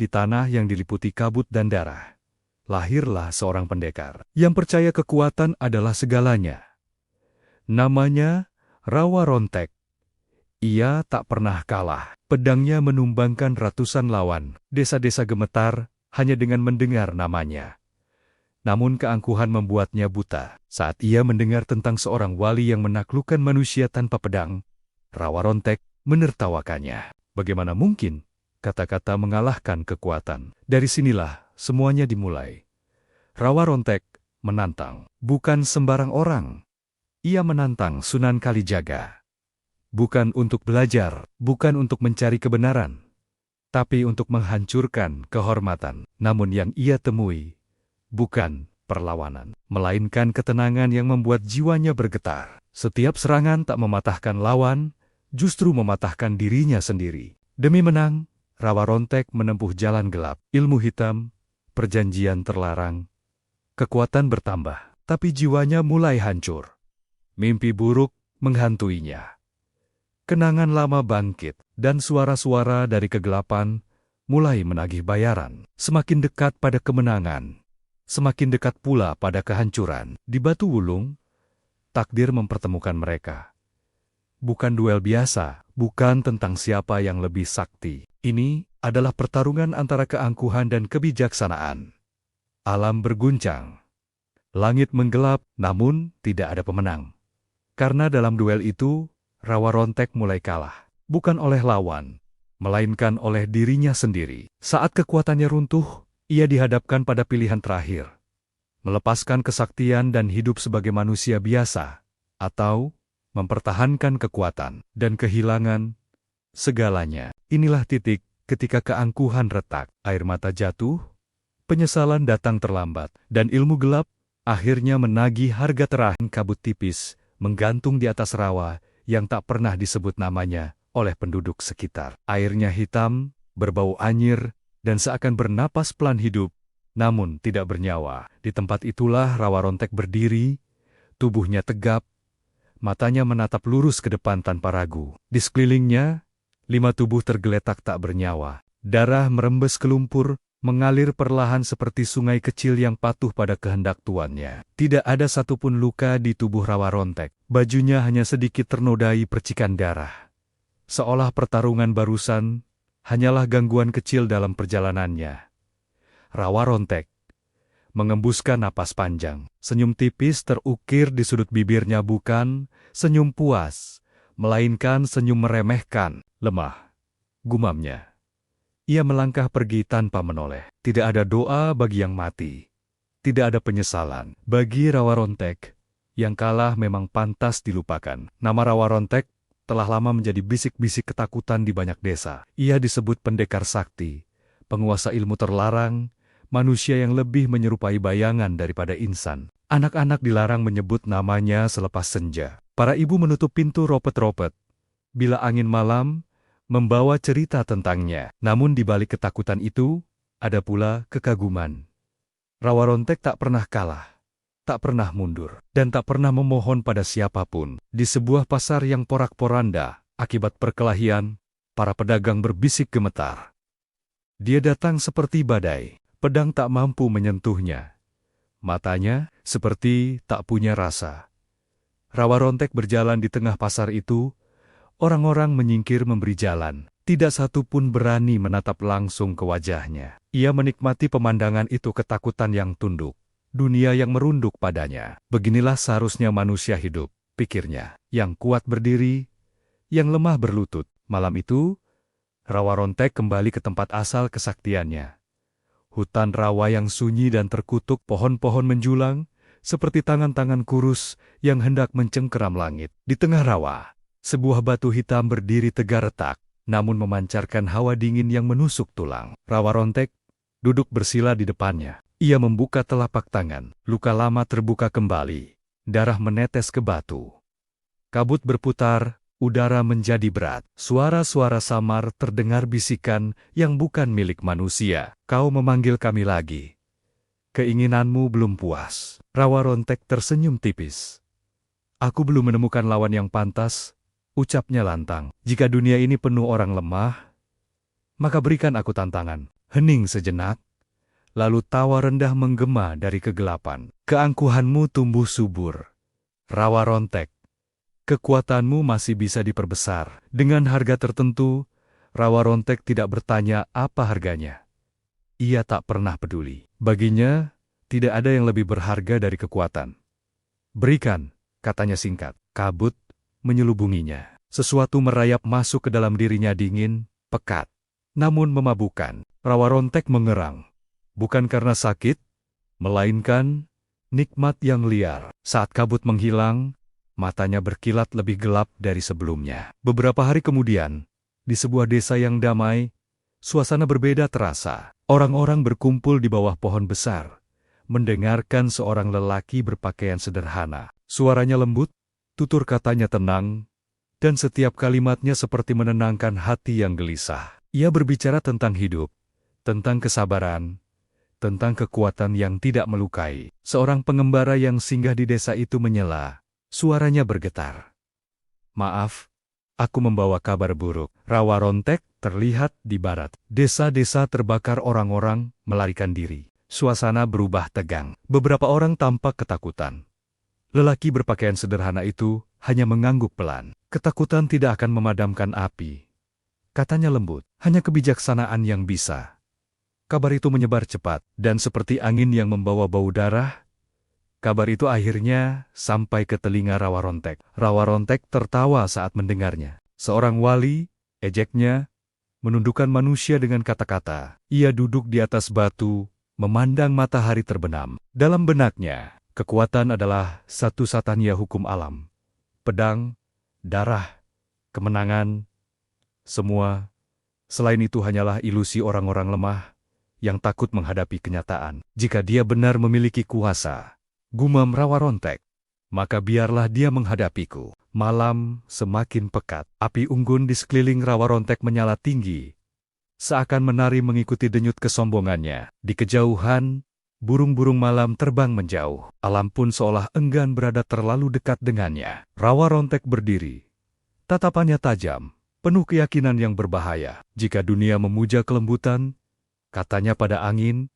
di tanah yang diliputi kabut dan darah, lahirlah seorang pendekar yang percaya kekuatan adalah segalanya. Namanya Rawa Rontek. Ia tak pernah kalah. Pedangnya menumbangkan ratusan lawan. Desa-desa gemetar hanya dengan mendengar namanya. Namun keangkuhan membuatnya buta. Saat ia mendengar tentang seorang wali yang menaklukkan manusia tanpa pedang, Rawa Rontek menertawakannya. Bagaimana mungkin kata-kata mengalahkan kekuatan? Dari sinilah semuanya dimulai. Rawa Rontek menantang. Bukan sembarang orang. Ia menantang Sunan Kalijaga. Bukan untuk belajar, bukan untuk mencari kebenaran, tapi untuk menghancurkan kehormatan. Namun yang ia temui bukan perlawanan, melainkan ketenangan yang membuat jiwanya bergetar. Setiap serangan tak mematahkan lawan, justru mematahkan dirinya sendiri. Demi menang, Rawa Rontek menempuh jalan gelap, ilmu hitam, perjanjian terlarang. Kekuatan bertambah, tapi jiwanya mulai hancur. Mimpi buruk menghantuinya. Kenangan lama bangkit, dan suara-suara dari kegelapan mulai menagih bayaran. Semakin dekat pada kemenangan, semakin dekat pula pada kehancuran. Di Batu Wulung, takdir mempertemukan mereka. Bukan duel biasa, bukan tentang siapa yang lebih sakti. Ini adalah pertarungan antara keangkuhan dan kebijaksanaan. Alam berguncang. Langit menggelap, namun tidak ada pemenang. Karena dalam duel itu, Rawa Rontek mulai kalah, bukan oleh lawan, melainkan oleh dirinya sendiri. Saat kekuatannya runtuh, ia dihadapkan pada pilihan terakhir. Melepaskan kesaktian dan hidup sebagai manusia biasa, atau mempertahankan kekuatan dan kehilangan segalanya. Inilah titik ketika keangkuhan retak, air mata jatuh, penyesalan datang terlambat, dan ilmu gelap akhirnya menagih harga terakhir. Kabut tipis menggantung di atas rawa yang tak pernah disebut namanya oleh penduduk sekitar. Airnya hitam, berbau anyir, dan seakan bernapas pelan hidup, namun tidak bernyawa. Di tempat itulah Rawa Rontek berdiri, tubuhnya tegap, matanya menatap lurus ke depan tanpa ragu. Di sekelilingnya, 5 tubuh tergeletak tak bernyawa. Darah merembes ke lumpur, mengalir perlahan seperti sungai kecil yang patuh pada kehendak tuannya. Tidak ada satupun luka di tubuh Rawa Rontek. Bajunya hanya sedikit ternodai percikan darah. Seolah pertarungan barusan hanyalah gangguan kecil dalam perjalanannya. Rawa Rontek mengembuskan napas panjang. Senyum tipis terukir di sudut bibirnya, bukan senyum puas, melainkan senyum meremehkan. Lemah, gumamnya. Ia melangkah pergi tanpa menoleh. Tidak ada doa bagi yang mati. Tidak ada penyesalan. Bagi Rawa Rontek, yang kalah memang pantas dilupakan. Nama Rawa Rontek telah lama menjadi bisik-bisik ketakutan di banyak desa. Ia disebut pendekar sakti, penguasa ilmu terlarang, manusia yang lebih menyerupai bayangan daripada insan. Anak-anak dilarang menyebut namanya selepas senja. Para ibu menutup pintu ropet-ropet. Bila angin malam membawa cerita tentangnya. Namun di balik ketakutan itu, ada pula kekaguman. Rawa Rontek tak pernah kalah, tak pernah mundur, dan tak pernah memohon pada siapapun. Di sebuah pasar yang porak-poranda, akibat perkelahian, para pedagang berbisik gemetar. Dia datang seperti badai, pedang tak mampu menyentuhnya. Matanya seperti tak punya rasa. Rawa Rontek berjalan di tengah pasar itu. Orang-orang menyingkir memberi jalan. Tidak satu pun berani menatap langsung ke wajahnya. Ia menikmati pemandangan itu, ketakutan yang tunduk, dunia yang merunduk padanya. Beginilah seharusnya manusia hidup, pikirnya. Yang kuat berdiri, yang lemah berlutut. Malam itu, Rawa Rontek kembali ke tempat asal kesaktiannya. Hutan rawa yang sunyi dan terkutuk, pohon-pohon menjulang, seperti tangan-tangan kurus yang hendak mencengkeram langit. Di tengah rawa, sebuah batu hitam berdiri tegak retak, namun memancarkan hawa dingin yang menusuk tulang. Rawa Rontek duduk bersila di depannya. Ia membuka telapak tangan. Luka lama terbuka kembali. Darah menetes ke batu. Kabut berputar, udara menjadi berat. Suara-suara samar terdengar, bisikan yang bukan milik manusia. Kau memanggil kami lagi. Keinginanmu belum puas. Rawa Rontek tersenyum tipis. Aku belum menemukan lawan yang pantas, ucapnya lantang. Jika dunia ini penuh orang lemah, maka berikan aku tantangan. Hening sejenak, lalu tawa rendah menggema dari kegelapan. Keangkuhanmu tumbuh subur, rawa rontek. Kekuatanmu masih bisa diperbesar. Dengan harga tertentu, rawa rontek tidak bertanya apa harganya. Ia tak pernah peduli. Baginya, tidak ada yang lebih berharga dari kekuatan. Berikan, katanya singkat. Kabut menyelubunginya. Sesuatu merayap masuk ke dalam dirinya dingin, pekat, namun memabukkan. Rawa rontek mengerang. Bukan karena sakit, melainkan nikmat yang liar. Saat kabut menghilang, matanya berkilat lebih gelap dari sebelumnya. Beberapa hari kemudian, di sebuah desa yang damai, suasana berbeda terasa. Orang-orang berkumpul di bawah pohon besar, mendengarkan seorang lelaki berpakaian sederhana. Suaranya lembut, tutur katanya tenang, dan setiap kalimatnya seperti menenangkan hati yang gelisah. Ia berbicara tentang hidup, tentang kesabaran, tentang kekuatan yang tidak melukai. Seorang pengembara yang singgah di desa itu menyela, suaranya bergetar. Maaf, aku membawa kabar buruk. Rawa rontek terlihat di barat. Desa-desa terbakar, orang-orang melarikan diri. Suasana berubah tegang. Beberapa orang tampak ketakutan. Lelaki berpakaian sederhana itu hanya mengangguk pelan. Ketakutan tidak akan memadamkan api. Katanya lembut, hanya kebijaksanaan yang bisa. Kabar itu menyebar cepat, dan seperti angin yang membawa bau darah, kabar itu akhirnya sampai ke telinga Rawa Rontek. Rawa Rontek tertawa saat mendengarnya. Seorang wali, ejeknya, menundukkan manusia dengan kata-kata. Ia duduk di atas batu, memandang matahari terbenam. Dalam benaknya, kekuatan adalah satu-satunya hukum alam. Pedang, darah, kemenangan, semua. Selain itu hanyalah ilusi orang-orang lemah yang takut menghadapi kenyataan. Jika dia benar memiliki kuasa, gumam Rawa Rontek, maka biarlah dia menghadapiku. Malam semakin pekat. Api unggun di sekeliling Rawa Rontek menyala tinggi, seakan menari mengikuti denyut kesombongannya. Di kejauhan, burung-burung malam terbang menjauh. Alam pun seolah enggan berada terlalu dekat dengannya. Rawa Rontek berdiri, tatapannya tajam, penuh keyakinan yang berbahaya. Jika dunia memuja kelembutan, katanya pada angin,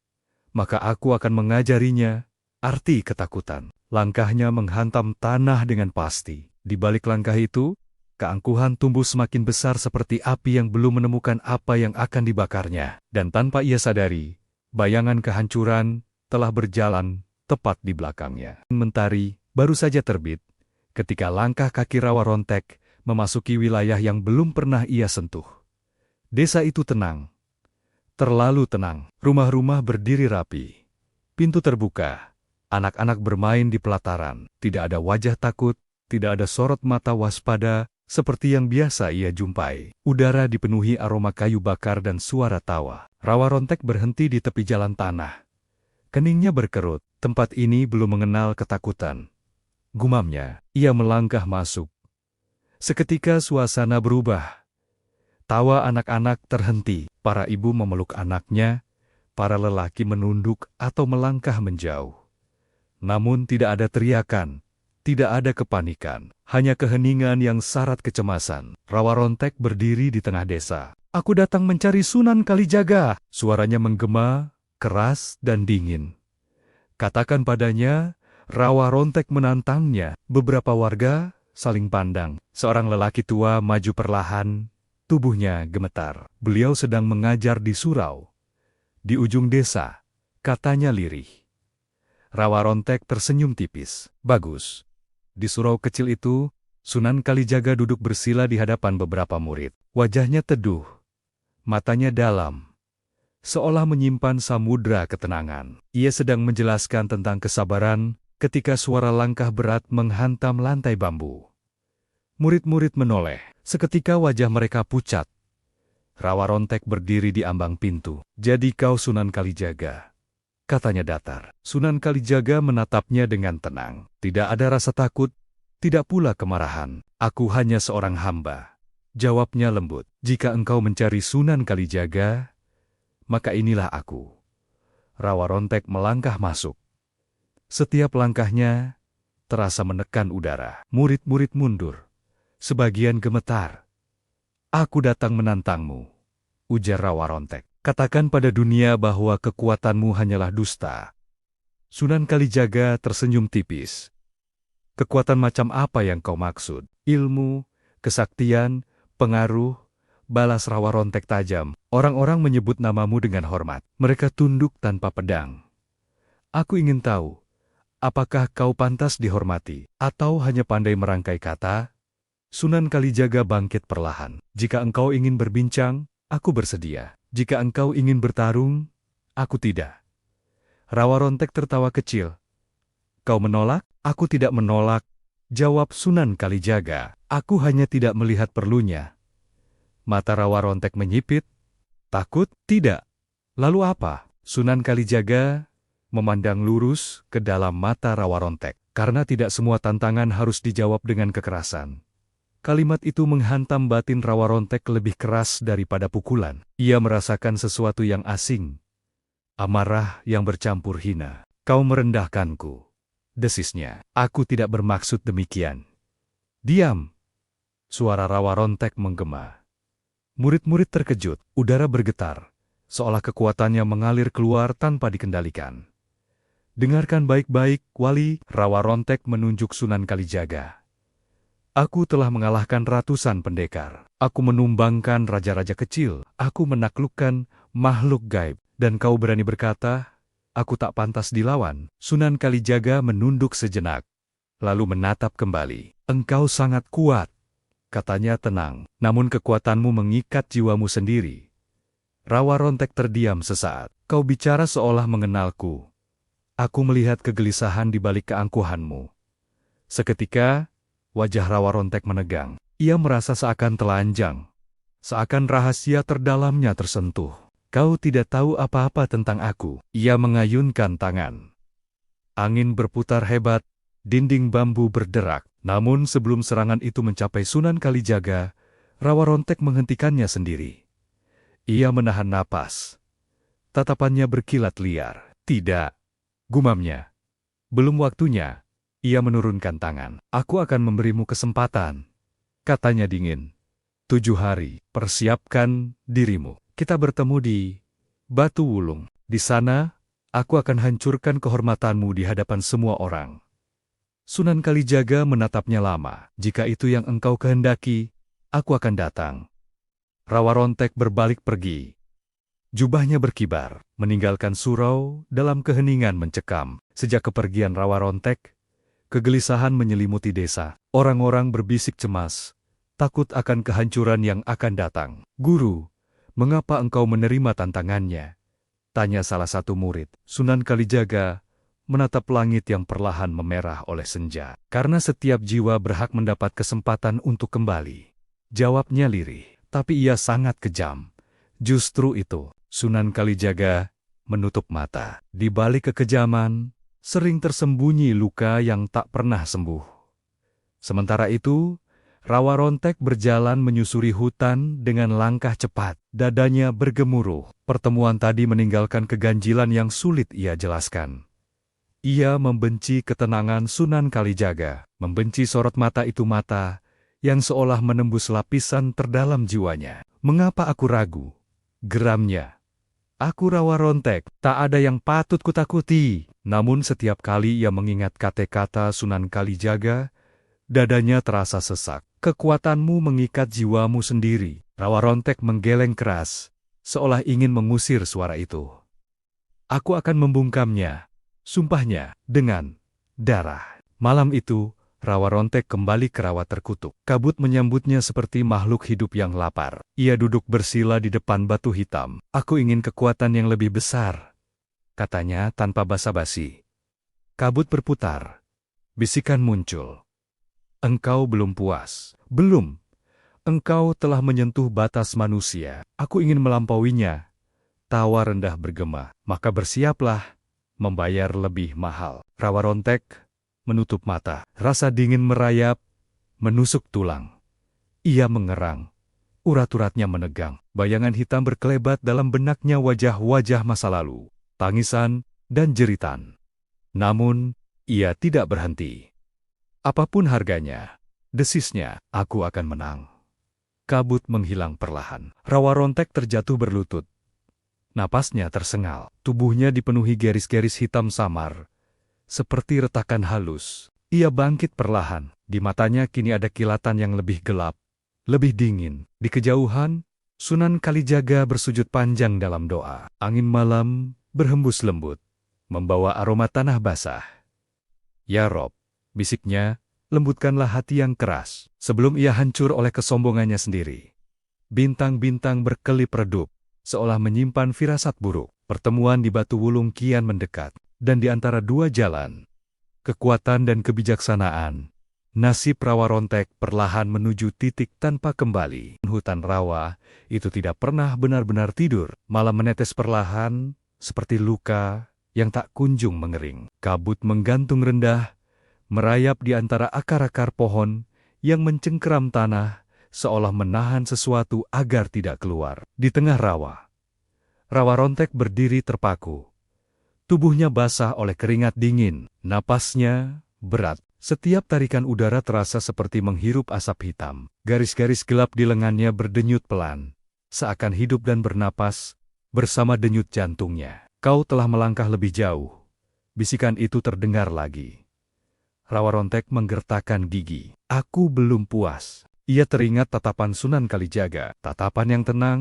maka aku akan mengajarinya arti ketakutan. Langkahnya menghantam tanah dengan pasti. Di balik langkah itu, keangkuhan tumbuh semakin besar seperti api yang belum menemukan apa yang akan dibakarnya. Dan tanpa ia sadari, bayangan kehancuran telah berjalan tepat di belakangnya. Mentari baru saja terbit ketika langkah kaki Rawa Rontek memasuki wilayah yang belum pernah ia sentuh. Desa itu tenang. Terlalu tenang. Rumah-rumah berdiri rapi. Pintu terbuka. Anak-anak bermain di pelataran. Tidak ada wajah takut, tidak ada sorot mata waspada, seperti yang biasa ia jumpai. Udara dipenuhi aroma kayu bakar dan suara tawa. Rawa Rontek berhenti di tepi jalan tanah. Keningnya berkerut. Tempat ini belum mengenal ketakutan. Gumamnya, ia melangkah masuk. Seketika suasana berubah. Tawa anak-anak terhenti. Para ibu memeluk anaknya, para lelaki menunduk atau melangkah menjauh. Namun tidak ada teriakan, tidak ada kepanikan, hanya keheningan yang syarat kecemasan. Rawa Rontek berdiri di tengah desa. Aku datang mencari Sunan Kalijaga. Suaranya menggema, keras dan dingin. Katakan padanya, Rawa Rontek menantangnya. Beberapa warga saling pandang. Seorang lelaki tua maju perlahan, tubuhnya gemetar. Beliau sedang mengajar di surau. Di ujung desa, katanya lirih. Rawa Rontek tersenyum tipis. Bagus. Di surau kecil itu, Sunan Kalijaga duduk bersila di hadapan beberapa murid. Wajahnya teduh, matanya dalam, seolah menyimpan samudra ketenangan. Ia sedang menjelaskan tentang kesabaran ketika suara langkah berat menghantam lantai bambu. Murid-murid menoleh. Seketika wajah mereka pucat. Rawa Rontek berdiri di ambang pintu. Jadi kau Sunan Kalijaga, katanya datar. Sunan Kalijaga menatapnya dengan tenang. Tidak ada rasa takut, tidak pula kemarahan. Aku hanya seorang hamba, jawabnya lembut. Jika engkau mencari Sunan Kalijaga, maka inilah aku. Rawa Rontek melangkah masuk. Setiap langkahnya terasa menekan udara. Murid-murid mundur. Sebagian gemetar. Aku datang menantangmu, ujar Rawa Rontek. Katakan pada dunia bahwa kekuatanmu hanyalah dusta. Sunan Kalijaga tersenyum tipis. Kekuatan macam apa yang kau maksud? Ilmu, kesaktian, pengaruh, balas rawa rontek tajam. Orang-orang menyebut namamu dengan hormat. Mereka tunduk tanpa pedang. Aku ingin tahu, apakah kau pantas dihormati, atau hanya pandai merangkai kata? Sunan Kalijaga bangkit perlahan. Jika engkau ingin berbincang, aku bersedia. Jika engkau ingin bertarung, aku tidak. Rawa rontek tertawa kecil. Kau menolak? Aku tidak menolak, jawab Sunan Kalijaga. Aku hanya tidak melihat perlunya. Mata rawa rontek menyipit. Takut? Tidak. Lalu apa? Sunan Kalijaga memandang lurus ke dalam mata rawa rontek. Karena tidak semua tantangan harus dijawab dengan kekerasan. Kalimat itu menghantam batin rawa rontek lebih keras daripada pukulan. Ia merasakan sesuatu yang asing. Amarah yang bercampur hina. Kau merendahkanku, desisnya. Aku tidak bermaksud demikian. Diam. Suara rawa rontek menggema. Murid-murid terkejut, udara bergetar, seolah kekuatannya mengalir keluar tanpa dikendalikan. Dengarkan baik-baik, Wali, rawa rontek menunjuk Sunan Kalijaga. Aku telah mengalahkan ratusan pendekar. Aku menumbangkan raja-raja kecil. Aku menaklukkan makhluk gaib. Dan kau berani berkata, aku tak pantas dilawan. Sunan Kalijaga menunduk sejenak, lalu menatap kembali. Engkau sangat kuat, katanya tenang. Namun kekuatanmu mengikat jiwamu sendiri. Rawa rontek terdiam sesaat. Kau bicara seolah mengenalku. Aku melihat kegelisahan di balik keangkuhanmu. Seketika, wajah rawa rontek menegang. Ia merasa seakan telanjang. Seakan rahasia terdalamnya tersentuh. Kau tidak tahu apa-apa tentang aku. Ia mengayunkan tangan. Angin berputar hebat, dinding bambu berderak. Namun sebelum serangan itu mencapai Sunan Kalijaga, rawa rontek menghentikannya sendiri. Ia menahan napas. Tatapannya berkilat liar. Tidak, gumamnya. Belum waktunya. Ia menurunkan tangan. Aku akan memberimu kesempatan, katanya dingin. 7 hari, persiapkan dirimu. Kita bertemu di Batu Wulung. Di sana, aku akan hancurkan kehormatanmu di hadapan semua orang. Sunan Kalijaga menatapnya lama. Jika itu yang engkau kehendaki, aku akan datang. Rawa rontek berbalik pergi. Jubahnya berkibar, meninggalkan surau dalam keheningan mencekam. Sejak kepergian rawa rontek, kegelisahan menyelimuti desa. Orang-orang berbisik cemas, takut akan kehancuran yang akan datang. Guru, mengapa engkau menerima tantangannya? Tanya salah satu murid. Sunan Kalijaga menatap langit yang perlahan memerah oleh senja. Karena setiap jiwa berhak mendapat kesempatan untuk kembali. Jawabnya lirih, tapi ia sangat kejam. Justru itu, Sunan Kalijaga menutup mata. Di balik kekejaman, sering tersembunyi luka yang tak pernah sembuh. Sementara itu, rawa rontek berjalan menyusuri hutan dengan langkah cepat. Dadanya bergemuruh. Pertemuan tadi meninggalkan keganjilan yang sulit ia jelaskan. Ia membenci ketenangan Sunan Kalijaga, membenci sorot mata itu, mata yang seolah menembus lapisan terdalam jiwanya. Mengapa aku ragu? Geramnya. Aku rawa rontek, tak ada yang patut kutakuti. Namun setiap kali ia mengingat kata-kata Sunan Kalijaga, dadanya terasa sesak. Kekuatanmu mengikat jiwamu sendiri. Rawa rontek menggeleng keras, seolah ingin mengusir suara itu. Aku akan membungkamnya, sumpahnya, dengan darah. Malam itu, rawa rontek kembali ke rawa terkutuk. Kabut menyambutnya seperti makhluk hidup yang lapar. Ia duduk bersila di depan batu hitam. Aku ingin kekuatan yang lebih besar, katanya tanpa basa-basi. Kabut berputar. Bisikan muncul. Engkau belum puas. Belum. Engkau telah menyentuh batas manusia. Aku ingin melampauinya. Tawa rendah bergema. Maka bersiaplah membayar lebih mahal. Rawa rontek menutup mata. Rasa dingin merayap, menusuk tulang. Ia mengerang. Urat-uratnya menegang. Bayangan hitam berkelebat dalam benaknya, wajah-wajah masa lalu. Tangisan dan jeritan. Namun, ia tidak berhenti. Apapun harganya, desisnya, aku akan menang. Kabut menghilang perlahan. Rawa rontek terjatuh berlutut. Napasnya tersengal. Tubuhnya dipenuhi garis-garis hitam samar, seperti retakan halus. Ia bangkit perlahan. Di matanya kini ada kilatan yang lebih gelap, lebih dingin. Di kejauhan, Sunan Kalijaga bersujud panjang dalam doa. Angin malam berhembus lembut, membawa aroma tanah basah. "Ya Rob," bisiknya, "lembutkanlah hati yang keras, sebelum ia hancur oleh kesombongannya sendiri." Bintang-bintang berkelip redup, seolah menyimpan firasat buruk. Pertemuan di Batu Wulung kian mendekat, dan di antara dua jalan, kekuatan dan kebijaksanaan, nasib Rawa Rontek perlahan menuju titik tanpa kembali. Hutan rawa itu tidak pernah benar-benar tidur, malah menetes perlahan, seperti luka yang tak kunjung mengering. Kabut menggantung rendah, merayap di antara akar-akar pohon yang mencengkeram tanah, seolah menahan sesuatu agar tidak keluar. Di tengah rawa, Rawa Rontek berdiri terpaku. Tubuhnya basah oleh keringat dingin, napasnya berat. Setiap tarikan udara terasa seperti menghirup asap hitam. Garis-garis gelap di lengannya berdenyut pelan, seakan hidup dan bernapas bersama denyut jantungnya. "Kau telah melangkah lebih jauh." Bisikan itu terdengar lagi. Rawa Rontek menggertakkan gigi. "Aku belum puas." Ia teringat tatapan Sunan Kalijaga, tatapan yang tenang,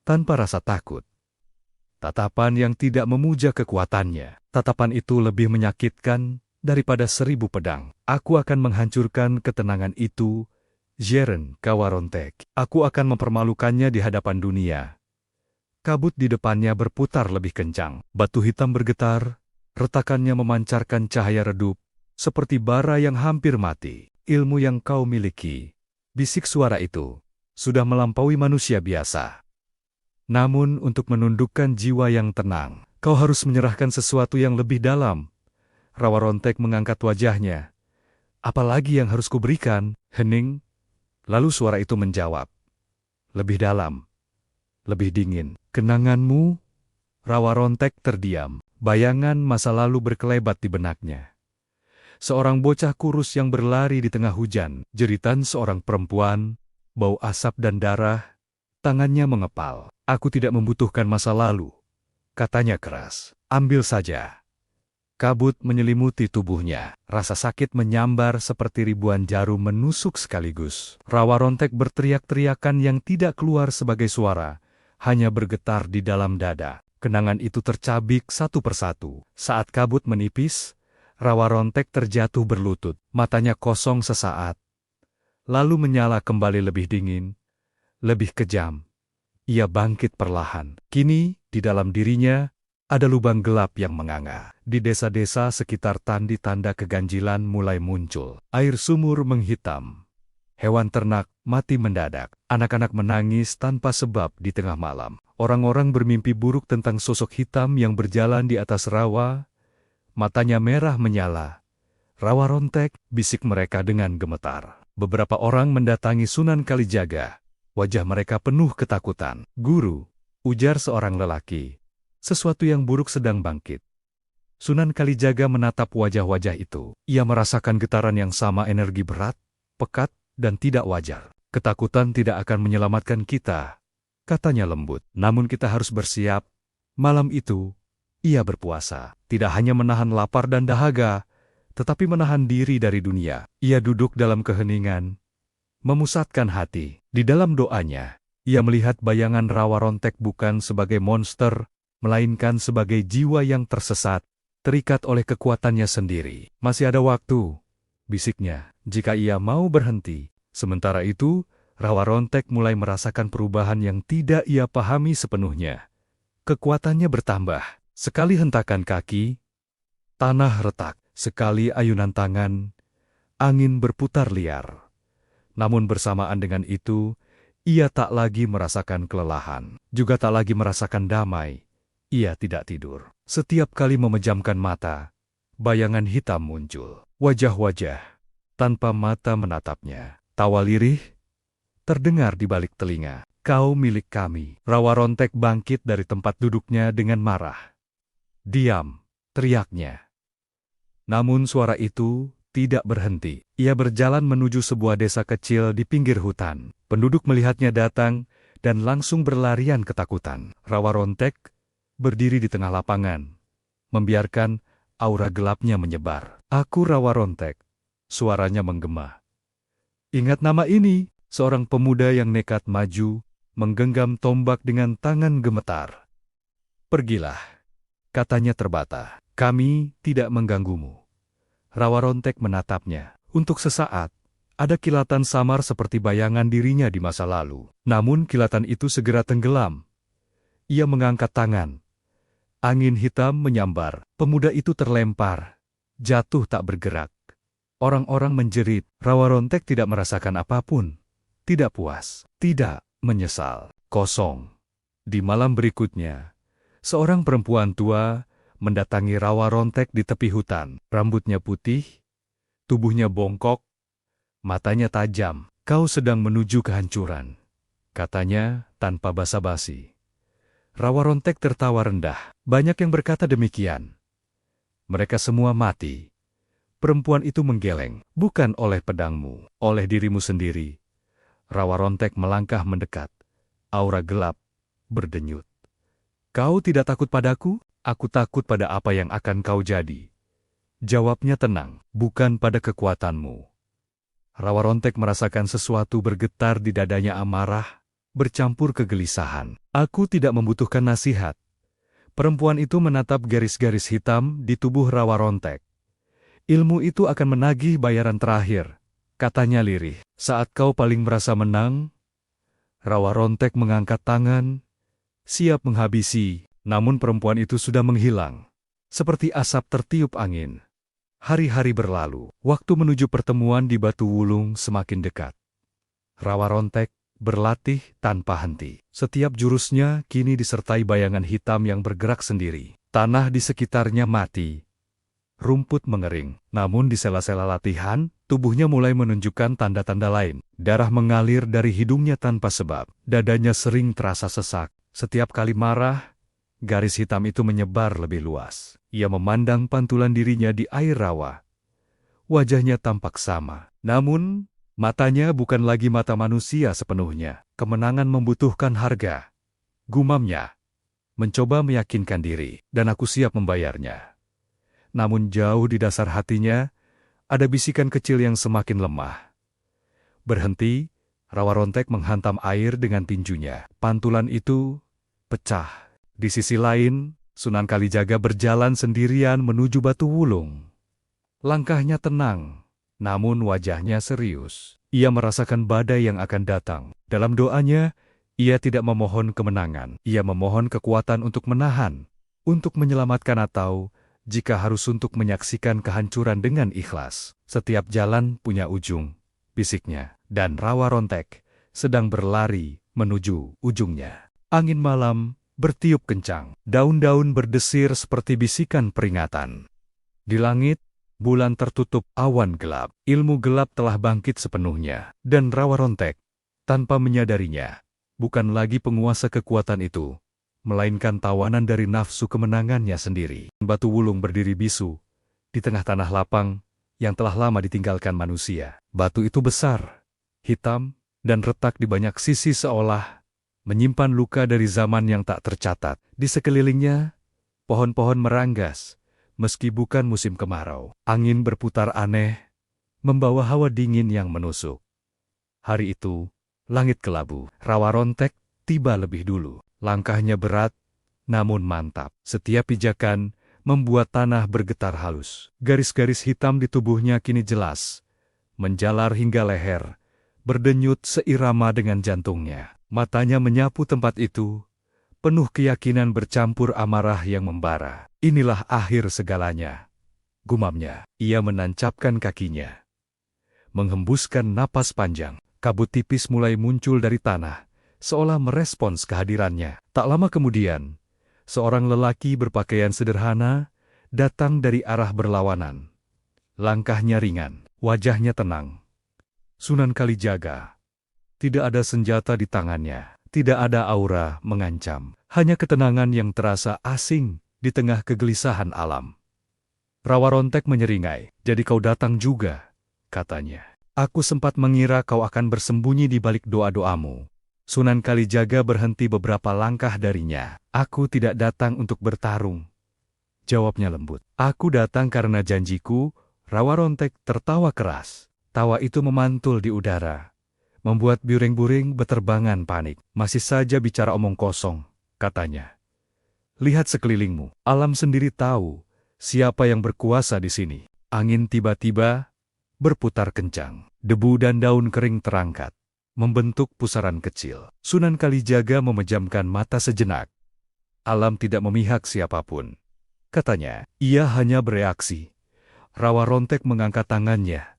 tanpa rasa takut. Tatapan yang tidak memuja kekuatannya. Tatapan itu lebih menyakitkan daripada 1000 pedang. "Aku akan menghancurkan ketenangan itu, Jeren Kawarontek. Aku akan mempermalukannya di hadapan dunia." Kabut di depannya berputar lebih kencang. Batu hitam bergetar, retakannya memancarkan cahaya redup, seperti bara yang hampir mati. "Ilmu yang kau miliki," bisik suara itu, "sudah melampaui manusia biasa. Namun untuk menundukkan jiwa yang tenang, kau harus menyerahkan sesuatu yang lebih dalam." Rawa Rontek mengangkat wajahnya. "Apalagi yang harus kuberikan?" Hening. Lalu suara itu menjawab. Lebih dalam. Lebih dingin. "Kenanganmu?" Rawa Rontek terdiam. Bayangan masa lalu berkelebat di benaknya. Seorang bocah kurus yang berlari di tengah hujan. Jeritan seorang perempuan, bau asap dan darah, tangannya mengepal. "Aku tidak membutuhkan masa lalu," katanya keras. "Ambil saja." Kabut menyelimuti tubuhnya. Rasa sakit menyambar seperti ribuan jarum menusuk sekaligus. Rawa Rontek berteriak-teriakan yang tidak keluar sebagai suara, hanya bergetar di dalam dada. Kenangan itu tercabik satu persatu. Saat kabut menipis, Rawa Rontek terjatuh berlutut. Matanya kosong sesaat, lalu menyala kembali lebih dingin, lebih kejam. Ia bangkit perlahan. Kini, di dalam dirinya, ada lubang gelap yang menganga. Di desa-desa sekitar tanda-tanda keganjilan mulai muncul. Air sumur menghitam. Hewan ternak mati mendadak. Anak-anak menangis tanpa sebab di tengah malam. Orang-orang bermimpi buruk tentang sosok hitam yang berjalan di atas rawa. Matanya merah menyala. "Rawa Rontek," bisik mereka dengan gemetar. Beberapa orang mendatangi Sunan Kalijaga. Wajah mereka penuh ketakutan. "Guru," ujar seorang lelaki, "sesuatu yang buruk sedang bangkit." Sunan Kalijaga menatap wajah-wajah itu. Ia merasakan getaran yang sama, energi berat, pekat, dan tidak wajar. "Ketakutan tidak akan menyelamatkan kita," katanya lembut. "Namun kita harus bersiap." Malam itu, ia berpuasa. Tidak hanya menahan lapar dan dahaga, tetapi menahan diri dari dunia. Ia duduk dalam keheningan, memusatkan hati. Di dalam doanya, ia melihat bayangan Rawa Rontek bukan sebagai monster, melainkan sebagai jiwa yang tersesat, terikat oleh kekuatannya sendiri. "Masih ada waktu," bisiknya, "jika ia mau berhenti." Sementara itu, Rawa Rontek mulai merasakan perubahan yang tidak ia pahami sepenuhnya. Kekuatannya bertambah. Sekali hentakan kaki, tanah retak. Sekali ayunan tangan, angin berputar liar. Namun bersamaan dengan itu, ia tak lagi merasakan kelelahan, juga tak lagi merasakan damai. Ia tidak tidur. Setiap kali memejamkan mata, bayangan hitam muncul. Wajah-wajah tanpa mata menatapnya. Tawa lirih terdengar di balik telinga. "Kau milik kami." Rawa Rontek bangkit dari tempat duduknya dengan marah. "Diam!" teriaknya. Namun suara itu tidak berhenti. Ia berjalan menuju sebuah desa kecil di pinggir hutan. Penduduk melihatnya datang dan langsung berlarian ketakutan. Rawa Rontek berdiri di tengah lapangan, membiarkan aura gelapnya menyebar. Aku Rawa Rontek, suaranya menggema. Ingat nama ini, seorang pemuda yang nekat maju, menggenggam tombak dengan tangan gemetar. Pergilah, katanya terbata. Kami tidak mengganggumu. Rawa Rontek menatapnya. Untuk sesaat, ada kilatan samar seperti bayangan dirinya di masa lalu. Namun kilatan itu segera tenggelam. Ia mengangkat tangan. Angin hitam menyambar. Pemuda itu terlempar. Jatuh tak bergerak. Orang-orang menjerit. Rawa Rontek tidak merasakan apapun. Tidak puas. Tidak menyesal. Kosong. Di malam berikutnya, seorang perempuan tua mendatangi Rawa Rontek di tepi hutan. Rambutnya putih, tubuhnya bongkok, matanya tajam. Kau sedang menuju kehancuran, katanya tanpa basa-basi. Rawa Rontek tertawa rendah. Banyak yang berkata demikian. Mereka semua mati. Perempuan itu menggeleng. Bukan oleh pedangmu, oleh dirimu sendiri. Rawa Rontek melangkah mendekat. Aura gelap berdenyut. Kau tidak takut padaku? Aku takut pada apa yang akan kau jadi. Jawabnya tenang, bukan pada kekuatanmu. Rawa Rontek merasakan sesuatu bergetar di dadanya, amarah, bercampur kegelisahan. Aku tidak membutuhkan nasihat. Perempuan itu menatap garis-garis hitam di tubuh Rawa Rontek. Ilmu itu akan menagih bayaran terakhir, katanya lirih. Saat kau paling merasa menang, Rawa Rontek mengangkat tangan, siap menghabisi. Namun perempuan itu sudah menghilang, seperti asap tertiup angin. Hari-hari berlalu, waktu menuju pertemuan di Batu Wulung semakin dekat. Rawa Rontek berlatih tanpa henti. Setiap jurusnya kini disertai bayangan hitam yang bergerak sendiri. Tanah di sekitarnya mati. Rumput mengering. Namun di sela-sela latihan, tubuhnya mulai menunjukkan tanda-tanda lain. Darah mengalir dari hidungnya tanpa sebab. Dadanya sering terasa sesak. Setiap kali marah, garis hitam itu menyebar lebih luas. Ia memandang pantulan dirinya di air rawa. Wajahnya tampak sama. Namun, matanya bukan lagi mata manusia sepenuhnya. Kemenangan membutuhkan harga. Gumamnya. Mencoba meyakinkan diri, dan aku siap membayarnya. Namun jauh di dasar hatinya, ada bisikan kecil yang semakin lemah. Berhenti, Rawa Rontek menghantam air dengan tinjunya. Pantulan itu pecah. Di sisi lain, Sunan Kalijaga berjalan sendirian menuju Batu Wulung. Langkahnya tenang, namun wajahnya serius. Ia merasakan badai yang akan datang. Dalam doanya, ia tidak memohon kemenangan. Ia memohon kekuatan untuk menahan, untuk menyelamatkan atau, jika harus untuk menyaksikan kehancuran dengan ikhlas. Setiap jalan punya ujung, bisiknya. Dan Rawa Rontek sedang berlari menuju ujungnya. Angin malam bertiup kencang. Daun-daun berdesir seperti bisikan peringatan. Di langit, bulan tertutup awan gelap. Ilmu gelap telah bangkit sepenuhnya. Dan Rawa Rontek, tanpa menyadarinya, bukan lagi penguasa kekuatan itu, melainkan tawanan dari nafsu kemenangannya sendiri. Batu Wulung berdiri bisu, di tengah tanah lapang, yang telah lama ditinggalkan manusia. Batu itu besar, hitam, dan retak di banyak sisi seolah menyimpan luka dari zaman yang tak tercatat. Di sekelilingnya, pohon-pohon meranggas, meski bukan musim kemarau. Angin berputar aneh, membawa hawa dingin yang menusuk. Hari itu, langit kelabu. Rawa Rontek tiba lebih dulu. Langkahnya berat, namun mantap. Setiap pijakan membuat tanah bergetar halus. Garis-garis hitam di tubuhnya kini jelas, menjalar hingga leher, berdenyut seirama dengan jantungnya. Matanya menyapu tempat itu, penuh keyakinan bercampur amarah yang membara. Inilah akhir segalanya, gumamnya. Ia menancapkan kakinya, menghembuskan napas panjang. Kabut tipis mulai muncul dari tanah, seolah merespons kehadirannya. Tak lama kemudian, seorang lelaki berpakaian sederhana datang dari arah berlawanan. Langkahnya ringan, wajahnya tenang. Sunan Kalijaga. Tidak ada senjata di tangannya, tidak ada aura mengancam, hanya ketenangan yang terasa asing di tengah kegelisahan alam. Rawa Rontek menyeringai, "Jadi kau datang juga," katanya. "Aku sempat mengira kau akan bersembunyi di balik doa-doamu. Sunan Kalijaga berhenti beberapa langkah darinya. Aku tidak datang untuk bertarung, jawabnya lembut. Aku datang karena janjiku. Rawa Rontek tertawa keras. Tawa itu memantul di udara, membuat buring-buring beterbangan panik. Masih saja bicara omong kosong, katanya. Lihat sekelilingmu, alam sendiri tahu siapa yang berkuasa di sini. Angin tiba-tiba berputar kencang. Debu dan daun kering terangkat, membentuk pusaran kecil. Sunan Kalijaga memejamkan mata sejenak. Alam tidak memihak siapapun, katanya. Ia hanya bereaksi. Rawa Rontek mengangkat tangannya.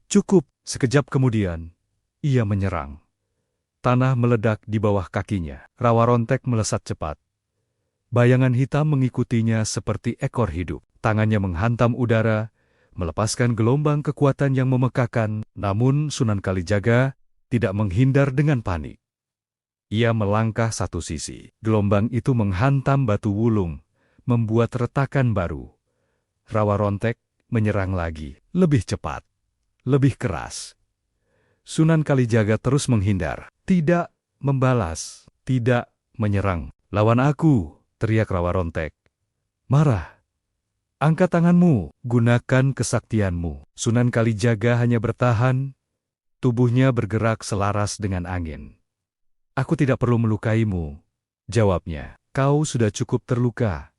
Cukup, sekejap kemudian, ia menyerang. Tanah meledak di bawah kakinya. Rawa Rontek melesat cepat. Bayangan hitam mengikutinya seperti ekor hidup. Tangannya menghantam udara, melepaskan gelombang kekuatan yang memekakan. Namun Sunan Kalijaga tidak menghindar dengan panik. Ia melangkah satu sisi. Gelombang itu menghantam batu wulung, membuat retakan baru. Rawa Rontek menyerang lagi, lebih cepat, lebih keras. Sunan Kalijaga terus menghindar, tidak membalas, tidak menyerang. Lawan aku, teriak Rawa Rontek. Marah. Angkat tanganmu, gunakan kesaktianmu. Sunan Kalijaga hanya bertahan, tubuhnya bergerak selaras dengan angin. Aku tidak perlu melukaimu, jawabnya. Kau sudah cukup terluka.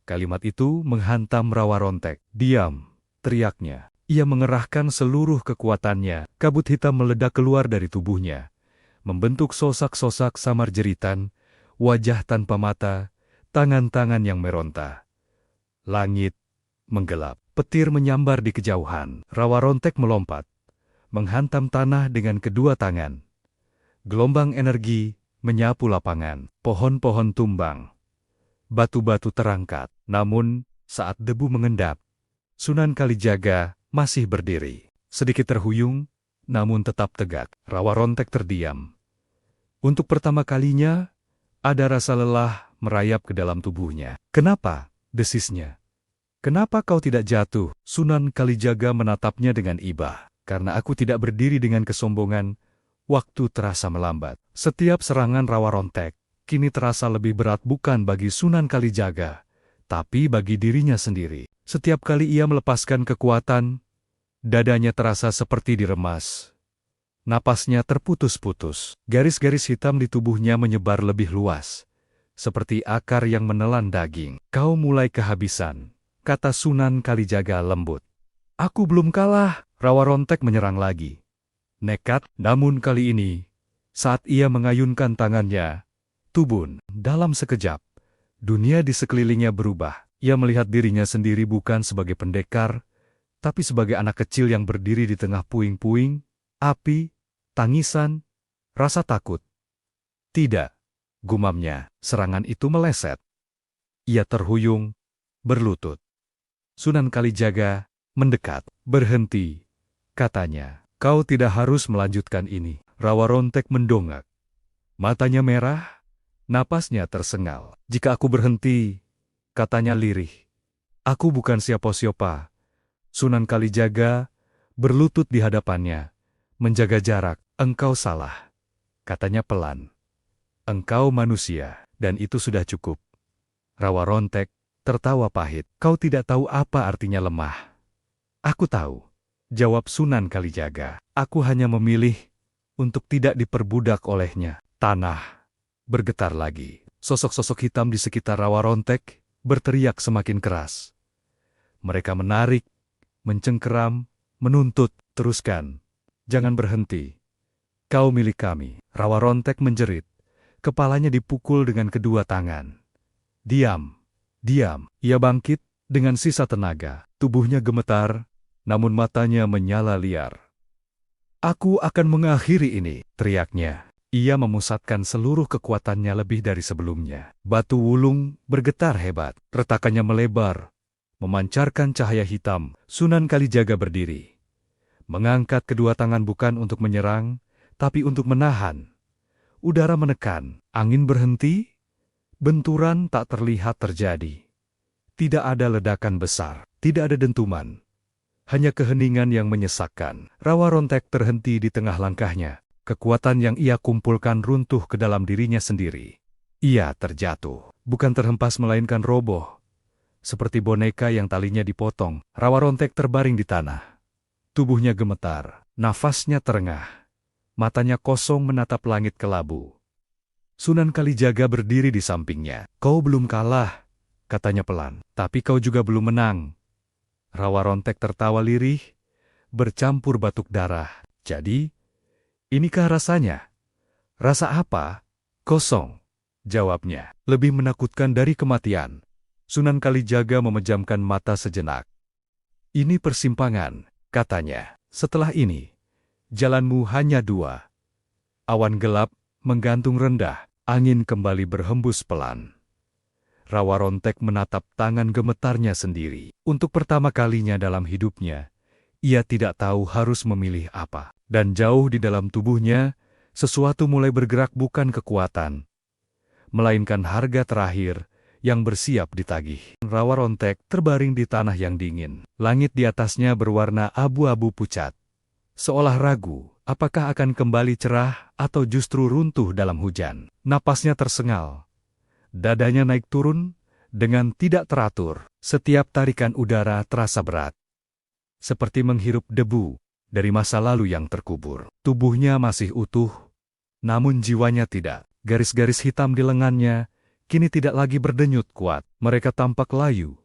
Kalimat itu menghantam Rawa Rontek. Diam, teriaknya. Ia mengerahkan seluruh kekuatannya. Kabut hitam meledak keluar dari tubuhnya, membentuk sosak-sosak samar jeritan, wajah tanpa mata, tangan-tangan yang meronta. Langit menggelap. Petir menyambar di kejauhan. Rawa Rontek melompat, menghantam tanah dengan kedua tangan. Gelombang energi menyapu lapangan. Pohon-pohon tumbang, batu-batu terangkat. Namun, saat debu mengendap, Sunan Kalijaga masih berdiri. Sedikit terhuyung, namun tetap tegak. Rawa Rontek terdiam. Untuk pertama kalinya, ada rasa lelah merayap ke dalam tubuhnya. Kenapa? Desisnya. Kenapa kau tidak jatuh? Sunan Kalijaga menatapnya dengan iba. Karena aku tidak berdiri dengan kesombongan, waktu terasa melambat. Setiap serangan Rawa Rontek kini terasa lebih berat bukan bagi Sunan Kalijaga, tapi bagi dirinya sendiri. Setiap kali ia melepaskan kekuatan, dadanya terasa seperti diremas. Napasnya terputus-putus. Garis-garis hitam di tubuhnya menyebar lebih luas, seperti akar yang menelan daging. Kau mulai kehabisan, kata Sunan Kalijaga lembut. Aku belum kalah. Rawa Rontek menyerang lagi. Nekat, namun kali ini, saat ia mengayunkan tangannya, tubun. Dalam sekejap, dunia di sekelilingnya berubah. Ia melihat dirinya sendiri bukan sebagai pendekar, tapi sebagai anak kecil yang berdiri di tengah puing-puing, api, tangisan, rasa takut. Tidak, gumamnya, serangan itu meleset. Ia terhuyung, berlutut. Sunan Kalijaga mendekat. Berhenti, katanya. Kau tidak harus melanjutkan ini. Rawa Rontek mendongak. Matanya merah, napasnya tersengal. Jika aku berhenti, katanya lirih, aku bukan siapa-siapa. Sunan Kalijaga berlutut di hadapannya, menjaga jarak. Engkau salah, katanya pelan. Engkau manusia, dan itu sudah cukup. Rawa Rontek tertawa pahit. Kau tidak tahu apa artinya lemah. Aku tahu, jawab Sunan Kalijaga. Aku hanya memilih untuk tidak diperbudak olehnya. Tanah bergetar lagi. Sosok-sosok hitam di sekitar Rawa Rontek berteriak semakin keras. Mereka menarik, mencengkeram, menuntut. Teruskan, jangan berhenti. Kau milik kami. Rawa Rontek menjerit. Kepalanya dipukul dengan kedua tangan. Diam, diam. Ia bangkit dengan sisa tenaga. Tubuhnya gemetar, namun matanya menyala liar. Aku akan mengakhiri ini, teriaknya. Ia memusatkan seluruh kekuatannya lebih dari sebelumnya. Batu wulung bergetar hebat. Retakannya melebar, memancarkan cahaya hitam. Sunan Kalijaga berdiri, mengangkat kedua tangan bukan untuk menyerang, tapi untuk menahan. Udara menekan, angin berhenti, benturan tak terlihat terjadi. Tidak ada ledakan besar, tidak ada dentuman. Hanya keheningan yang menyesakkan. Rawa Rontek terhenti di tengah langkahnya. Kekuatan yang ia kumpulkan runtuh ke dalam dirinya sendiri. Ia terjatuh, bukan terhempas melainkan roboh. Seperti boneka yang talinya dipotong, Rawa Rontek terbaring di tanah. Tubuhnya gemetar, nafasnya terengah. Matanya kosong menatap langit kelabu. Sunan Kalijaga berdiri di sampingnya. "Kau belum kalah," katanya pelan. "Tapi kau juga belum menang." Rawa Rontek tertawa lirih, bercampur batuk darah. "Jadi, inikah rasanya?" "Rasa apa?" "Kosong," jawabnya. "Lebih menakutkan dari kematian." Sunan Kalijaga memejamkan mata sejenak. "Ini persimpangan," katanya. "Setelah ini, jalanmu hanya dua." Awan gelap menggantung rendah, angin kembali berhembus pelan. Rawa Rontek menatap tangan gemetarnya sendiri. Untuk pertama kalinya dalam hidupnya, ia tidak tahu harus memilih apa. Dan jauh di dalam tubuhnya, sesuatu mulai bergerak, bukan kekuatan, melainkan harga terakhir yang bersiap ditagih. Rawa Rontek terbaring di tanah yang dingin. Langit di atasnya berwarna abu-abu pucat. Seolah ragu, apakah akan kembali cerah atau justru runtuh dalam hujan. Napasnya tersengal. Dadanya naik turun dengan tidak teratur. Setiap tarikan udara terasa berat. Seperti menghirup debu dari masa lalu yang terkubur. Tubuhnya masih utuh, namun jiwanya tidak. Garis-garis hitam di lengannya kini tidak lagi berdenyut kuat. Mereka tampak layu,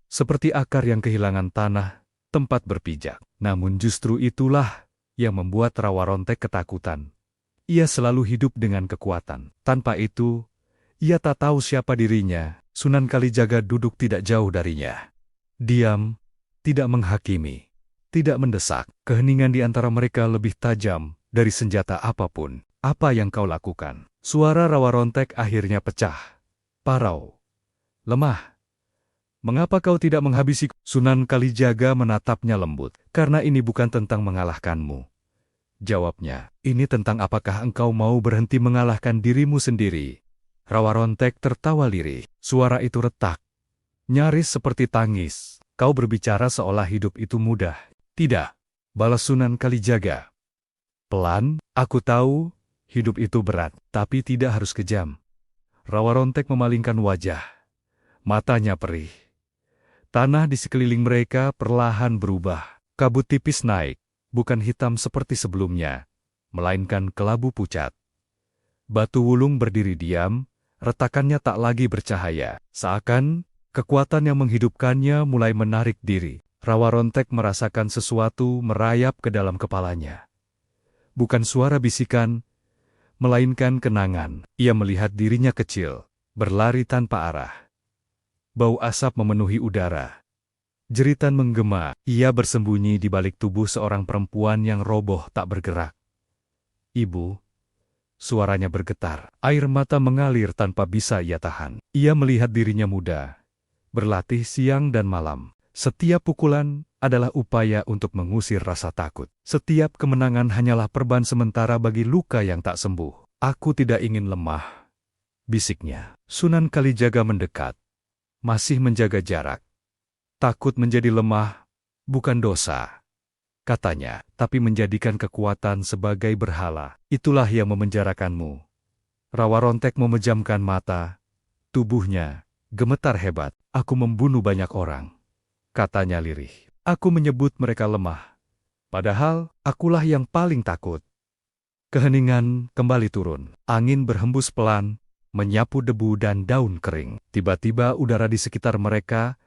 seperti akar yang kehilangan tanah tempat berpijak. Namun justru itulah yang membuat Rawa Rontek ketakutan. Ia selalu hidup dengan kekuatan. Tanpa itu, ia tak tahu siapa dirinya. Sunan Kalijaga duduk tidak jauh darinya. Diam, tidak menghakimi, tidak mendesak. Keheningan di antara mereka lebih tajam dari senjata apapun. "Apa yang kau lakukan?" Suara Rawa Rontek akhirnya pecah. "Parau, lemah. Mengapa kau tidak menghabisi?" Sunan Kalijaga menatapnya lembut. "Karena ini bukan tentang mengalahkanmu," jawabnya. "Ini tentang apakah engkau mau berhenti mengalahkan dirimu sendiri." Rawa Rontek tertawa lirih. Suara itu retak, nyaris seperti tangis. "Kau berbicara seolah hidup itu mudah." "Tidak," balas Sunan Kalijaga pelan. "Aku tahu hidup itu berat, tapi tidak harus kejam." Rawa Rontek memalingkan wajah. Matanya perih. Tanah di sekeliling mereka perlahan berubah. Kabut tipis naik, bukan hitam seperti sebelumnya, melainkan kelabu pucat. Batu wulung berdiri diam, retakannya tak lagi bercahaya. Seakan kekuatan yang menghidupkannya mulai menarik diri. Rawa Rontek merasakan sesuatu merayap ke dalam kepalanya. Bukan suara bisikan, melainkan kenangan. Ia melihat dirinya kecil, berlari tanpa arah. Bau asap memenuhi udara. Jeritan menggema. Ia bersembunyi di balik tubuh seorang perempuan yang roboh tak bergerak. "Ibu," suaranya bergetar. Air mata mengalir tanpa bisa ia tahan. Ia melihat dirinya muda, berlatih siang dan malam. Setiap pukulan adalah upaya untuk mengusir rasa takut. Setiap kemenangan hanyalah perban sementara bagi luka yang tak sembuh. "Aku tidak ingin lemah," bisiknya. Sunan Kalijaga mendekat, masih menjaga jarak. "Takut menjadi lemah bukan dosa," katanya, "tapi menjadikan kekuatan sebagai berhala, itulah yang memenjarakanmu." Rawa Rontek memejamkan mata. Tubuhnya gemetar hebat. "Aku membunuh banyak orang," katanya lirih. "Aku menyebut mereka lemah, padahal akulah yang paling takut." Keheningan kembali turun. Angin berhembus pelan, menyapu debu dan daun kering. Tiba-tiba udara di sekitar mereka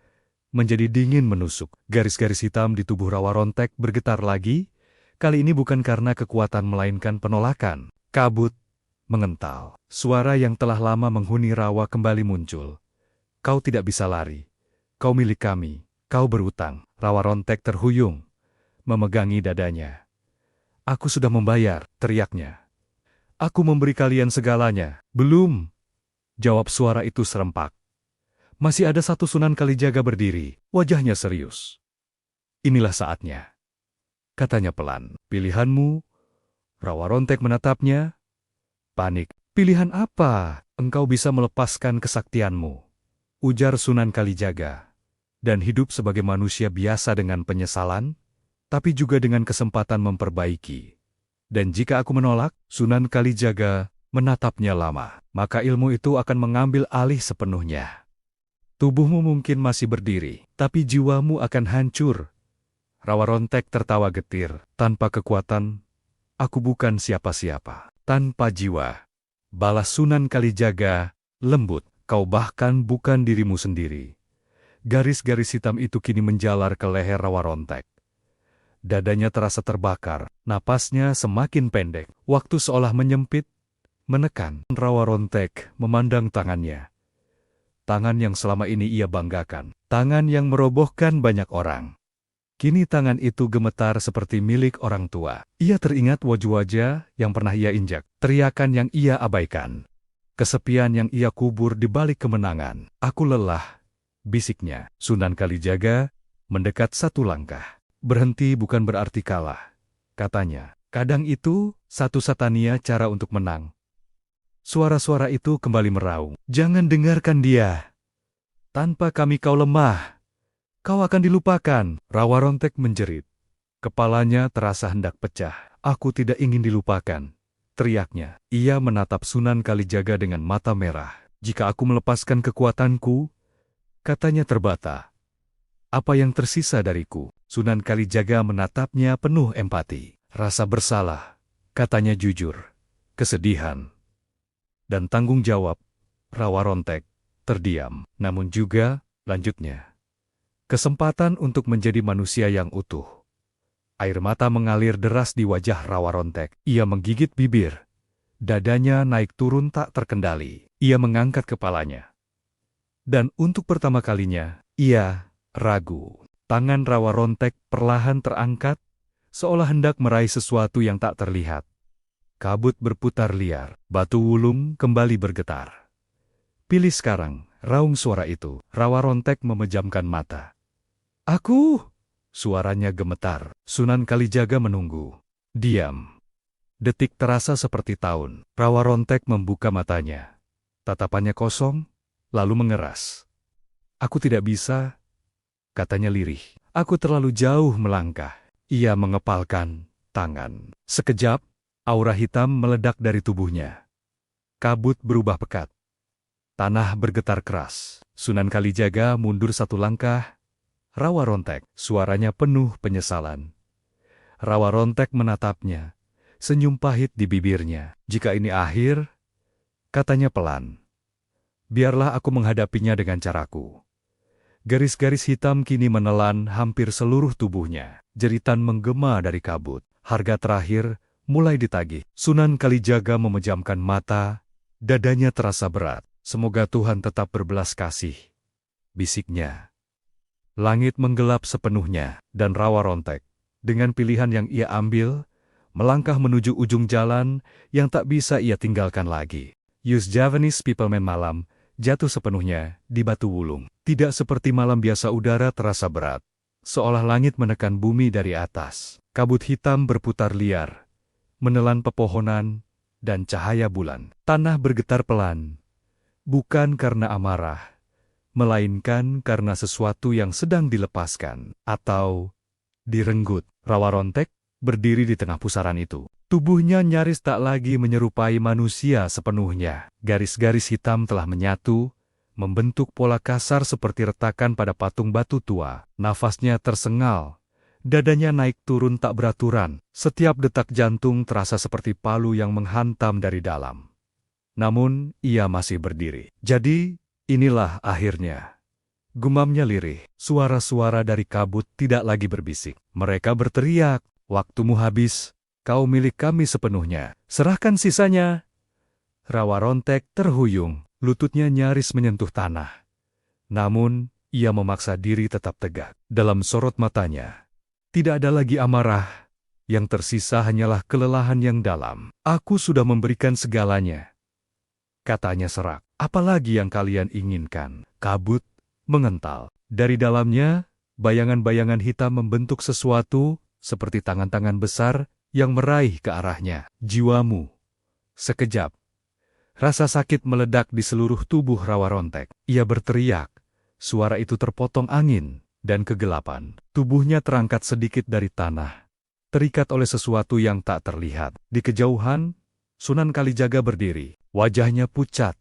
menjadi dingin menusuk. Garis-garis hitam di tubuh Rawa Rontek bergetar lagi, kali ini bukan karena kekuatan melainkan penolakan. Kabut mengental. Suara yang telah lama menghuni Rawa kembali muncul. "Kau tidak bisa lari. Kau milik kami. Kau berutang." Rawa Rontek terhuyung, memegangi dadanya. "Aku sudah membayar," teriaknya. "Aku memberi kalian segalanya." "Belum," jawab suara itu serempak. Masih ada satu Sunan Kalijaga berdiri, wajahnya serius. "Inilah saatnya," katanya pelan. "Pilihanmu?" Rawa Rontek menatapnya. Panik. "Pilihan apa? Engkau bisa melepaskan kesaktianmu," ujar Sunan Kalijaga, "dan hidup sebagai manusia biasa dengan penyesalan, tapi juga dengan kesempatan memperbaiki." Dan jika aku menolak, Sunan Kalijaga menatapnya lama, maka ilmu itu akan mengambil alih sepenuhnya. Tubuhmu mungkin masih berdiri, tapi jiwamu akan hancur. Rawa Rontek tertawa getir. Tanpa kekuatan, aku bukan siapa-siapa. Tanpa jiwa, balas Sunan Kalijaga, lembut, kau bahkan bukan dirimu sendiri. Garis-garis hitam itu kini menjalar ke leher Rawa Rontek. Dadanya terasa terbakar, napasnya semakin pendek. Waktu seolah menyempit, menekan. Rawa Rontek memandang tangannya. Tangan yang selama ini ia banggakan. Tangan yang merobohkan banyak orang. Kini tangan itu gemetar seperti milik orang tua. Ia teringat wajah-wajah yang pernah ia injak, teriakan yang ia abaikan, kesepian yang ia kubur di balik kemenangan. Aku lelah, bisiknya. Sunan Kalijaga mendekat satu langkah. Berhenti bukan berarti kalah, katanya. Kadang itu satu-satunya cara untuk menang. Suara-suara itu kembali meraung. Jangan dengarkan dia. Tanpa kami kau lemah. Kau akan dilupakan. Rawa Rontek menjerit. Kepalanya terasa hendak pecah. Aku tidak ingin dilupakan, teriaknya. Ia menatap Sunan Kalijaga dengan mata merah. Jika aku melepaskan kekuatanku, katanya terbata, apa yang tersisa dariku? Sunan Kalijaga menatapnya penuh empati. Rasa bersalah, katanya jujur, kesedihan, dan tanggung jawab. Rawa Rontek terdiam. Namun juga, lanjutnya, kesempatan untuk menjadi manusia yang utuh. Air mata mengalir deras di wajah Rawa Rontek. Ia menggigit bibir. Dadanya naik turun tak terkendali. Ia mengangkat kepalanya. Dan untuk pertama kalinya, ia ragu. Tangan Rawa Rontek perlahan terangkat, seolah hendak meraih sesuatu yang tak terlihat. Kabut berputar liar. Batu wulung kembali bergetar. Pilih sekarang, raung suara itu. Rawa Rontek memejamkan mata. Aku! Suaranya gemetar. Sunan Kalijaga menunggu. Diam. Detik terasa seperti tahun. Rawa Rontek membuka matanya. Tatapannya kosong, lalu mengeras. Aku tidak bisa, katanya lirih. Aku terlalu jauh melangkah. Ia mengepalkan tangan. Sekejap, aura hitam meledak dari tubuhnya. Kabut berubah pekat. Tanah bergetar keras. Sunan Kalijaga mundur satu langkah. Rawa Rontek, suaranya penuh penyesalan. Rawa Rontek menatapnya, senyum pahit di bibirnya. Jika ini akhir, katanya pelan, biarlah aku menghadapinya dengan caraku. Garis-garis hitam kini menelan hampir seluruh tubuhnya. Jeritan menggema dari kabut. Harga terakhir mulai ditagih. Sunan Kalijaga memejamkan mata, dadanya terasa berat. Semoga Tuhan tetap berbelas kasih, bisiknya. Langit menggelap sepenuhnya, dan Rawa Rontek, dengan pilihan yang ia ambil, melangkah menuju ujung jalan yang tak bisa ia tinggalkan lagi. Use Javanese Peopleman malam jatuh sepenuhnya di Batu Wulung. Tidak seperti malam biasa, udara terasa berat, seolah langit menekan bumi dari atas. Kabut hitam berputar liar, menelan pepohonan dan cahaya bulan. Tanah bergetar pelan, bukan karena amarah, melainkan karena sesuatu yang sedang dilepaskan atau direnggut. Rawa Rontek berdiri di tengah pusaran itu. Tubuhnya nyaris tak lagi menyerupai manusia sepenuhnya. Garis-garis hitam telah menyatu, membentuk pola kasar seperti retakan pada patung batu tua. Nafasnya tersengal, dadanya naik turun tak beraturan. Setiap detak jantung terasa seperti palu yang menghantam dari dalam. Namun, ia masih berdiri. Jadi, inilah akhirnya. Gumamnya lirih. Suara-suara dari kabut tidak lagi berbisik. Mereka berteriak, waktumu habis, kau milik kami sepenuhnya. Serahkan sisanya. Rawa Rontek terhuyung, lututnya nyaris menyentuh tanah. Namun, ia memaksa diri tetap tegak. Dalam sorot matanya, tidak ada lagi amarah. Yang tersisa hanyalah kelelahan yang dalam. Aku sudah memberikan segalanya, katanya serak. Apalagi yang kalian inginkan? Kabut mengental. Dari dalamnya, bayangan-bayangan hitam membentuk sesuatu, seperti tangan-tangan besar yang meraih ke arahnya. Jiwamu. Sekejap, rasa sakit meledak di seluruh tubuh Rawa Rontek. Ia berteriak. Suara itu terpotong angin dan kegelapan. Tubuhnya terangkat sedikit dari tanah. terikat oleh sesuatu yang tak terlihat. Di kejauhan, Sunan Kalijaga berdiri. Wajahnya pucat,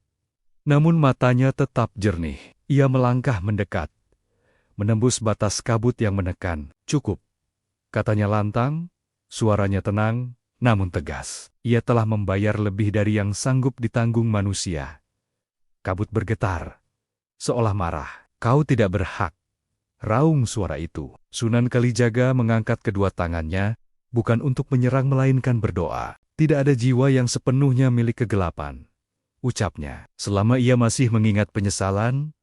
namun matanya tetap jernih. Ia melangkah mendekat, menembus batas kabut yang menekan. "Cukup," katanya lantang, suaranya tenang, namun tegas. Ia telah membayar lebih dari yang sanggup ditanggung manusia. Kabut bergetar, seolah marah. "Kau tidak berhak," raung suara itu. Sunan Kalijaga mengangkat kedua tangannya, bukan untuk menyerang melainkan berdoa. "Tidak ada jiwa yang sepenuhnya milik kegelapan," ucapnya. Selama ia masih mengingat penyesalan,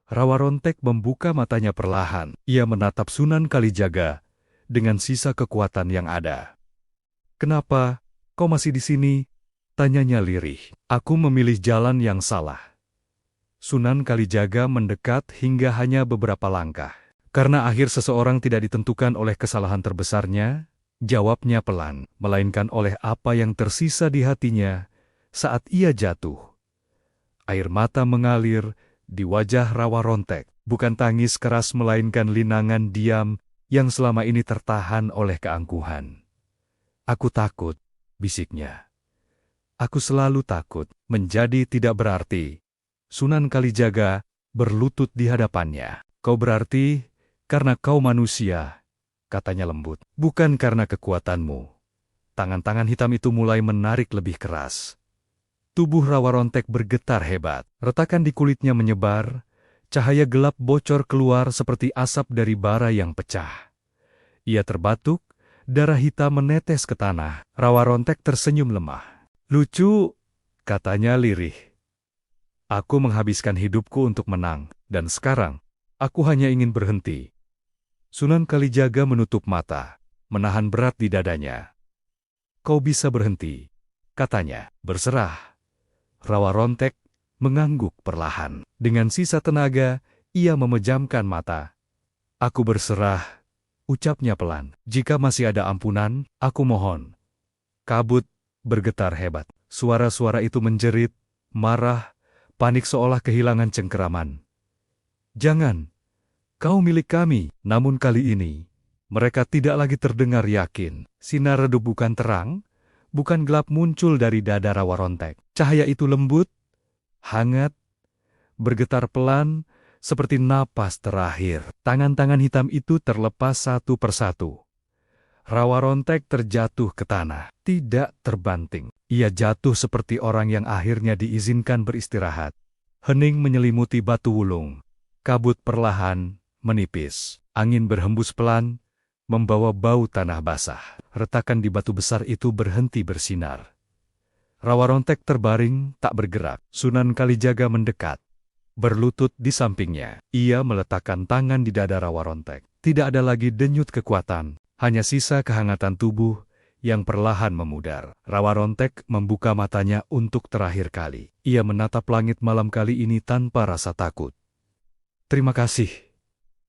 Rawa Rontek membuka matanya perlahan. Ia menatap Sunan Kalijaga dengan sisa kekuatan yang ada. "Kenapa kau masih di sini?" tanyanya lirih. "Aku memilih jalan yang salah." Sunan Kalijaga mendekat hingga hanya beberapa langkah. "Karena akhir seseorang tidak ditentukan oleh kesalahan terbesarnya," jawabnya pelan, "melainkan oleh apa yang tersisa di hatinya saat ia jatuh." Air mata mengalir di wajah Rawa Rontek, bukan tangis keras melainkan linangan diam yang selama ini tertahan oleh keangkuhan. "Aku takut," bisiknya. "Aku selalu takut." Menjadi tidak berarti. Sunan Kalijaga berlutut di hadapannya. "Kau berarti karena kau manusia," katanya lembut. "Bukan karena kekuatanmu." Tangan-tangan hitam itu mulai menarik lebih keras. Tubuh Rawa Rontek bergetar hebat. Retakan di kulitnya menyebar, cahaya gelap bocor keluar seperti asap dari bara yang pecah. Ia terbatuk, darah hitam menetes ke tanah. Rawa Rontek tersenyum lemah. "Lucu," katanya lirih. "Aku menghabiskan hidupku untuk menang, dan sekarang aku hanya ingin berhenti." Sunan Kalijaga menutup mata, menahan berat di dadanya. "Kau bisa berhenti," katanya. "Berserah." Rawa Rontek mengangguk perlahan. Dengan sisa tenaga, ia memejamkan mata. "Aku berserah," ucapnya pelan. "Jika masih ada ampunan, aku mohon." Kabut bergetar hebat. Suara-suara itu menjerit, marah, panik seolah kehilangan cengkeraman. "Jangan, kau milik kami." Namun kali ini, mereka tidak lagi terdengar yakin. Sinar redup bukan terang, bukan gelap muncul dari dada Rawa Rontek. Cahaya itu lembut, hangat, bergetar pelan, seperti napas terakhir. Tangan-tangan hitam itu terlepas satu persatu. Rawa Rontek terjatuh ke tanah, tidak terbanting. Ia jatuh seperti orang yang akhirnya diizinkan beristirahat. Hening menyelimuti batu wulung. Kabut perlahan menipis. Angin berhembus pelan, membawa bau tanah basah. Retakan di batu besar itu berhenti bersinar. Rawa Rontek terbaring, tak bergerak. Sunan Kalijaga mendekat, berlutut di sampingnya. Ia meletakkan tangan di dada Rawa Rontek. Tidak ada lagi denyut kekuatan, hanya sisa kehangatan tubuh yang perlahan memudar. Rawa Rontek membuka matanya untuk terakhir kali. Ia menatap langit malam kali ini tanpa rasa takut. "Terima kasih,"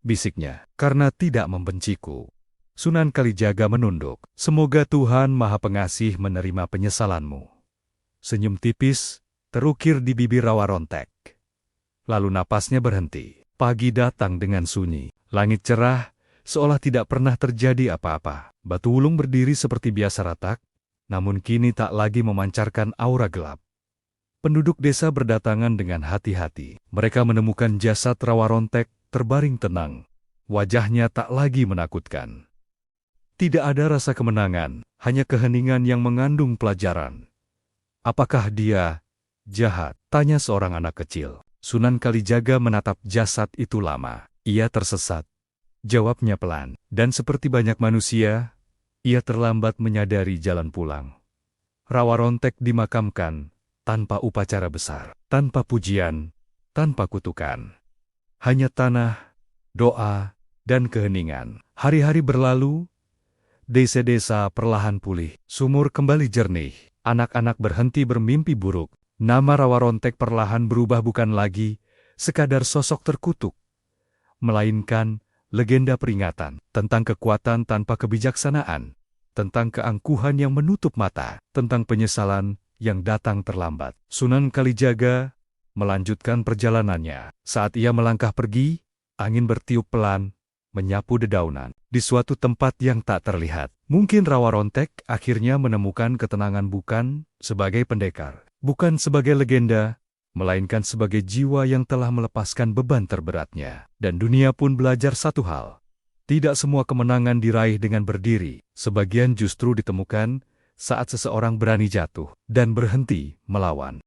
bisiknya, "karena tidak membenciku." Sunan Kalijaga menunduk. "Semoga Tuhan Maha Pengasih menerima penyesalanmu." Senyum tipis terukir di bibir Rawa Rontek. Lalu napasnya berhenti. Pagi datang dengan sunyi. Langit cerah, seolah tidak pernah terjadi apa-apa. Batu wulung berdiri seperti biasa ratak, namun kini tak lagi memancarkan aura gelap. Penduduk desa berdatangan dengan hati-hati. Mereka menemukan jasad Rawa Rontek terbaring tenang. Wajahnya tak lagi menakutkan. Tidak ada rasa kemenangan, hanya keheningan yang mengandung pelajaran. "Apakah dia jahat?" tanya seorang anak kecil. Sunan Kalijaga menatap jasad itu lama. "Ia tersesat," jawabnya pelan. Dan seperti banyak manusia, ia terlambat menyadari jalan pulang. Rawa Rontek dimakamkan tanpa upacara besar, tanpa pujian, tanpa kutukan. Hanya tanah, doa, dan keheningan. Hari-hari berlalu, desa-desa perlahan pulih, sumur kembali jernih. Anak-anak berhenti bermimpi buruk. Nama Rawa Rontek perlahan berubah, bukan lagi sekadar sosok terkutuk, melainkan legenda peringatan tentang kekuatan tanpa kebijaksanaan, tentang keangkuhan yang menutup mata, tentang penyesalan yang datang terlambat. Sunan Kalijaga melanjutkan perjalanannya. Saat ia melangkah pergi, angin bertiup pelan, menyapu dedaunan. Di suatu tempat yang tak terlihat, Mungkin Rawa Rontek akhirnya menemukan ketenangan bukan sebagai pendekar, bukan sebagai legenda, melainkan sebagai jiwa yang telah melepaskan beban terberatnya. Dan dunia pun belajar satu hal. Tidak semua kemenangan diraih dengan berdiri, sebagian justru ditemukan saat seseorang berani jatuh dan berhenti melawan.